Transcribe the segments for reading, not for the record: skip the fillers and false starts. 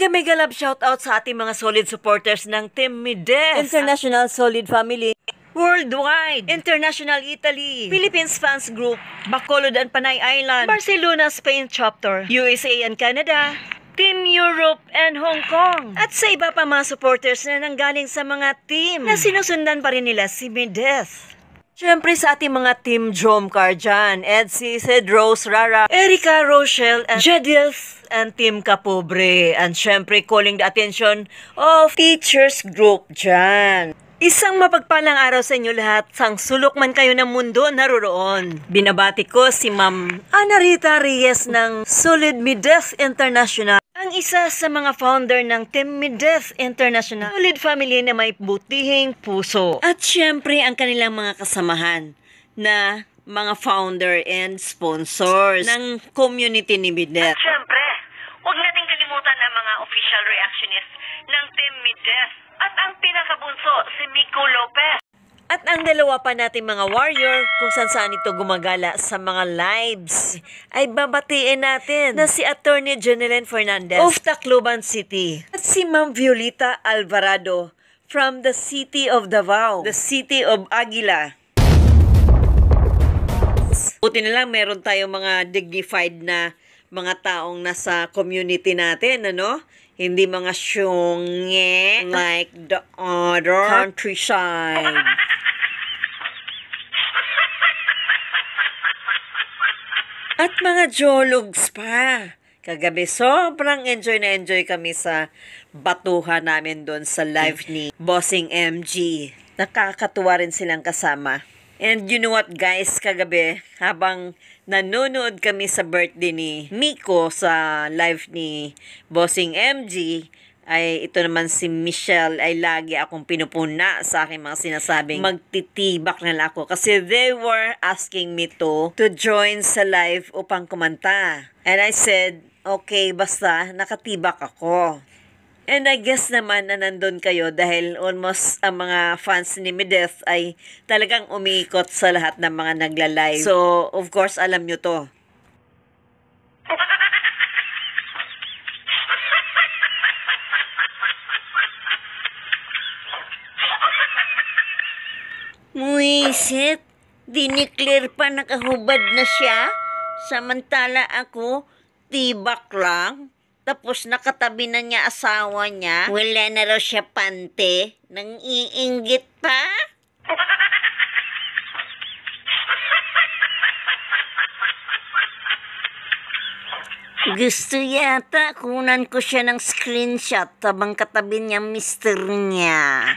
Mega love shoutout sa ating mga solid supporters ng Team Mides, International Solid Family, Worldwide, International Italy, Philippines Fans Group, Bacolod and Panay Island, Barcelona, Spain Chapter, USA and Canada, Team Europe and Hong Kong, at sa iba pa mga supporters na nanggaling sa mga team na sinusundan pa rin nila si Mides. Siyempre sa ating mga Team Jomcar dyan, Edsy, Sid, Rose, Rara, Erica, Rochelle, and Jedith, and Team Kapobre. And siyempre calling the attention of Teachers Group dyan. Isang mapagpalang araw sa inyo lahat, sang sulok man kayo ng mundo naroroon. Binabati ko si Ma'am Ana Rita Reyes ng Solid Mides International, ang isa sa mga founder ng Team Mides International, solid family na may butihing puso. At syempre ang kanilang mga kasamahan na mga founder and sponsors ng community ni Mides. At syempre, huwag natin kalimutan ang mga official reactionist ng Team Mides at ang pinakabunso si Miko Lopez. At ang dalawa pa nating mga warrior kung saan ito gumagala sa mga lives ay babatiin natin na si Attorney Jeneline Fernandez of Tacloban City at si Ma'am Violeta Alvarado from the city of Davao, the city of Aguila. Buti na lang meron tayong mga dignified na mga taong nasa community natin, ano? Hindi mga syunge like the other countryside. At mga jologs pa. Kagabi, sobrang enjoy na enjoy kami sa batuhan namin doon sa live ni Bossing MG. Nakakatuwa rin silang kasama. And you know what guys, kagabi, habang nanonood kami sa birthday ni Miko sa live ni Bossing MG, ay ito naman si Michelle ay lagi akong pinupuna sa aking mga sinasabing magtitibak na lang ako. Kasi they were asking me to join sa live upang kumanta. And I said, okay, basta nakatibak ako. And I guess naman na nandun kayo dahil almost ang mga fans ni Mides ay talagang umiikot sa lahat ng mga nagla-live. So, of course, alam nyo to. Muisit, diniklear pa nakahubad na siya. Samantala ako, tibak lang. Tapos nakatabi na niya asawa niya. Wala na raw siya pante. Nang iinggit pa. Gusto yata kunan ko siya ng screenshot habang katabi niya mister niya.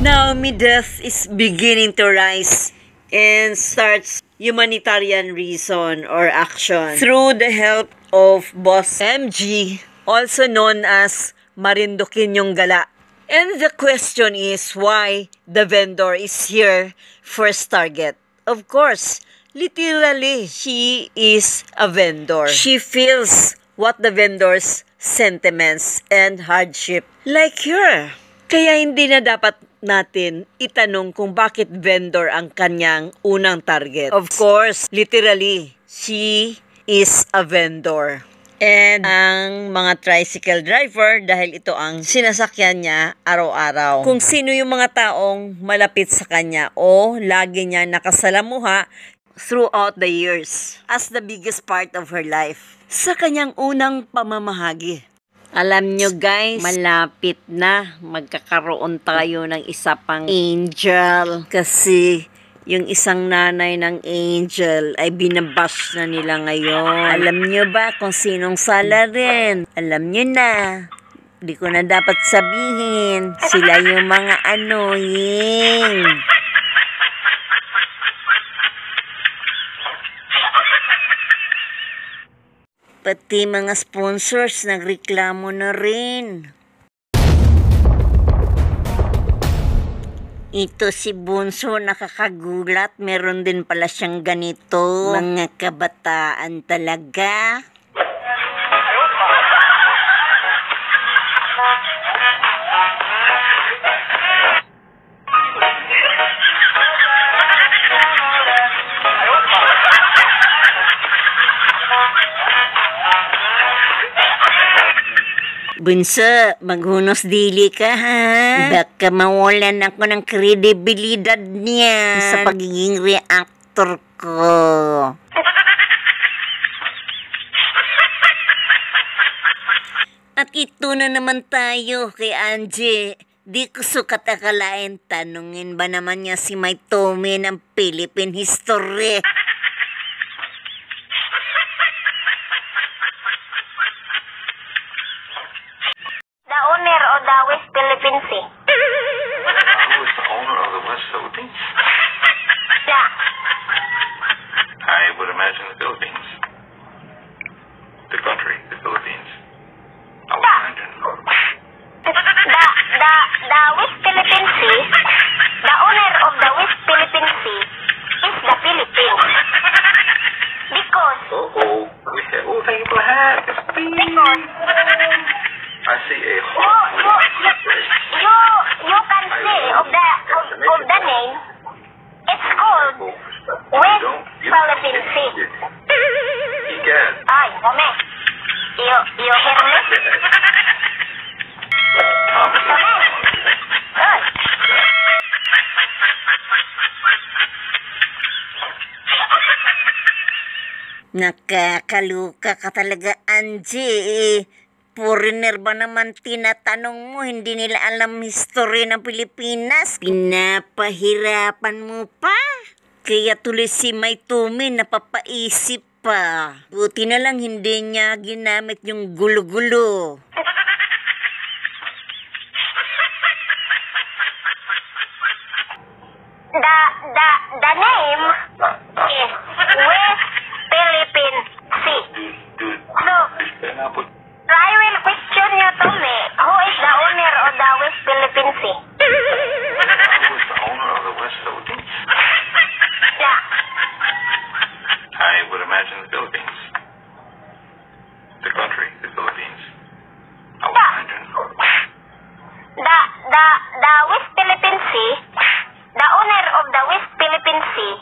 Now, Mides is beginning to rise and starts humanitarian reason or action through the help of Boss MG, also known as Marindukin yung Gala. And the question is why the vendor is here first target. Of course, literally, she is a vendor. She feels what the vendor's sentiments and hardship like her. Kaya hindi na dapat natin itanong kung bakit vendor ang kanyang unang target. Of course, literally, she is a vendor. And ang mga tricycle driver, dahil ito ang sinasakyan niya araw-araw. Kung sino yung mga taong malapit sa kanya o lagi niya nakasalamuha throughout the years as the biggest part of her life. Sa kanyang unang pamamahagi. Alam nyo guys, malapit na magkakaroon tayo ng isa pang angel. Kasi yung isang nanay ng angel ay binabash na nila ngayon. Alam nyo ba kung sinong sala rin? Alam nyo na. Di ko na dapat sabihin. Sila yung mga annoying. Pati mga sponsors nagreklamo na rin. Ito si Bunso nakakagulat. Meron din pala siyang ganito. Mga kabataan talaga. Bunso, maghunos dili ka ha. Baka mawalan ako ng kredibilidad niya sa pagiging reactor ko. At ito na naman tayo kay Angie. Di ko sukat akalain, tanungin ba naman niya si May Tommy ng Philippine history? The owner of the West Philippine Sea. Who is the owner of the West Philippines? Yeah. I would imagine the Philippines. The country, the Philippines. I would imagine. The West Philippine Sea, the owner of the West Philippine Sea is the Philippines. Because, Oh, thank you for the hat. because I see a you hawk. can see of the name, it's called West Philippine Sea. Yes. Ay, come. You hear me? Thomas. Ay. Nakakaluka ka talaga, Angie. Foreigner ba naman tinatanong mo? Hindi nila alam history ng Pilipinas. Pinapahirapan mo pa. Kaya tuloy si May Tommy napapaisip pa. Buti na lang hindi niya ginamit yung gulo-gulo. The name is West Philippine Sea. Dude. So, I will question you, Tommy. Who is the owner of the West Philippine Sea? Who is the owner of the West Philippines? Yeah. I would imagine the Philippines. The country, the Philippines. I would imagine. The West Philippine Sea, the owner of the West Philippine Sea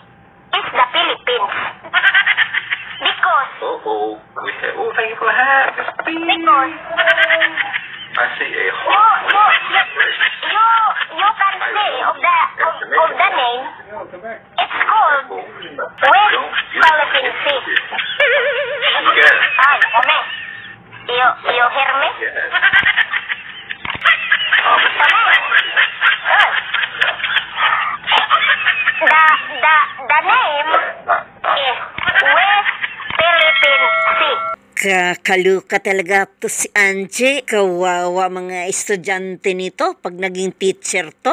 is the Philippines. Because, Thank you for the hat. because I see a hawk. you can see of the name, it's called West Philippine Sea. Yes. Ay, come. You hear me? Yes. The name is West Philippine Sea. Kakaluka talaga to si Angie. Kawawa mga estudyante nito pag naging teacher to.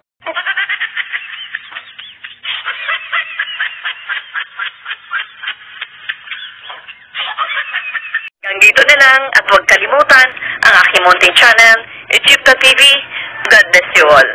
Dito na lang at huwag kalimutan ang aking munting channel, YouTube TV. God bless you all.